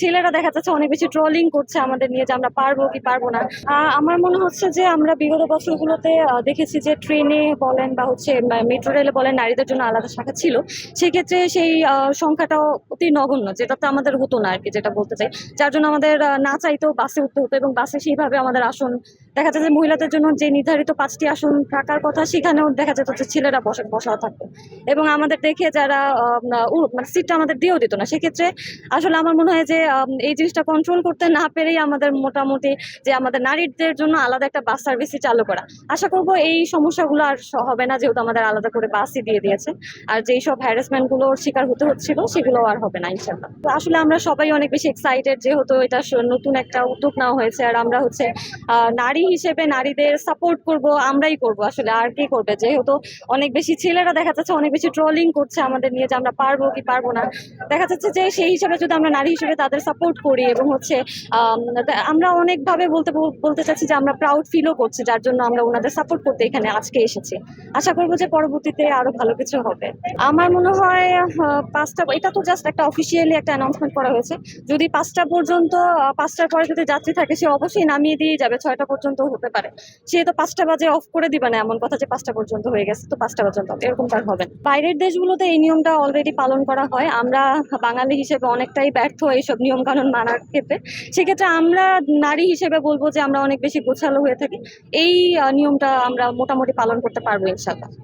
ছেলেরা দেখা যাচ্ছে অনেক বেশি ট্রলিং করছে আমাদের নিয়ে যে আমরা পারবো কি পারবো না। আমার মনে হচ্ছে যে আমরা বিগত বছরগুলোতে দেখেছি যে ট্রেনে বলেন বা হচ্ছে মেট্রো রেলে বলেন নারীদের জন্য আলাদা শাখা ছিল। সেক্ষেত্রে সেই সংখ্যাটাও অতি নগণ্য, যেটা তো আমাদের হতো না আর কি, যেটা বলতে চাই। যার জন্য আমাদের না চাইতেও বাসে উঠতে হতো এবং বাসে সেইভাবে আমাদের আসন দেখা যায় যে মহিলাদের জন্য যে নির্ধারিত 5টি আসন থাকার কথা সেখানেও দেখা যেত যে ছেলেরা বসা থাকতো এবং আমাদের দেখে যারা মানে সিটটা আমাদের দিয়েও দিত না। সেক্ষেত্রে আসলে আমার মনে হয় যে এই জিনিসটা কন্ট্রোল করতে না পেরেই আমাদের মোটামুটি যে আমাদের নারীদের জন্য আলাদা একটা বাস সার্ভিসই চালু করা। আশা করব এই সমস্যাগুলো আর হবে না, যেহেতু আমাদের আলাদা করে বাসই দিয়ে দিয়েছে। আর যেই সব হ্যারাসমেন্ট গুলোর শিকার হতে হচ্ছিল সেগুলো আর হবে না ইনশাল্লাহ। তো আসলে আমরা সবাই অনেক বেশি এক্সাইটেড, যেহেতু এটা নতুন একটা উদ্যোগ নেওয়া হয়েছে। আর আমরা হচ্ছে নারী হিসেবে নারীদের সাপোর্ট করব, আমরাই করব, আসলে আর কি করবে। যেহেতু অনেক বেশি ছেলেরা দেখা যাচ্ছে অনেক বেশি ট্রলিং করছে আমাদের নিয়ে যে আমরা পারবো কি পারবো না। দেখা যাচ্ছে যে সেই হিসাবে যদি আমরা নারী হিসেবে তাদের সাপোর্ট করি এবং হচ্ছে আমরা অনেকভাবে বলতে চাচ্ছি যে আমরা প্রাউড ফিলও করছি, যার জন্য আমরা ওনাদের সাপোর্ট করতে এখানে আজকে এসেছি। আশা করবো যে পরবর্তীতে আরো ভালো কিছু হবে। আমার মনে হয় 5টা, এটা তো জাস্ট একটা অফিসিয়ালি একটা অ্যানাউন্সমেন্ট করা হয়েছে। যদি 5টা পর্যন্ত 5টার পরে যদি যাত্রী থাকে সে অবশ্যই নামিয়ে দিয়ে যাবে, 6টা পর্যন্ত হতে পারে। সে তো 5টা বাজে অফ করে দিবে না, এমন কথা যে 5টা পর্যন্ত হয়ে গেছে তো 5টা পর্যন্ত, এরকম তার হবে না। বাইরের দেশগুলোতে এই নিয়মটা অলরেডি পালন করা হয়। আমরা বাঙালি হিসেবে অনেকটাই ব্যর্থ এইসব নিয়ম কানুন মানার ক্ষেত্রে। সেক্ষেত্রে আমরা নারী হিসেবে বলবো যে আমরা অনেক বেশি গোছালো হয়ে থাকি। এই নিয়মটা আমরা মোটামুটি পালন করতে পারবো ইনশাল্লাহ।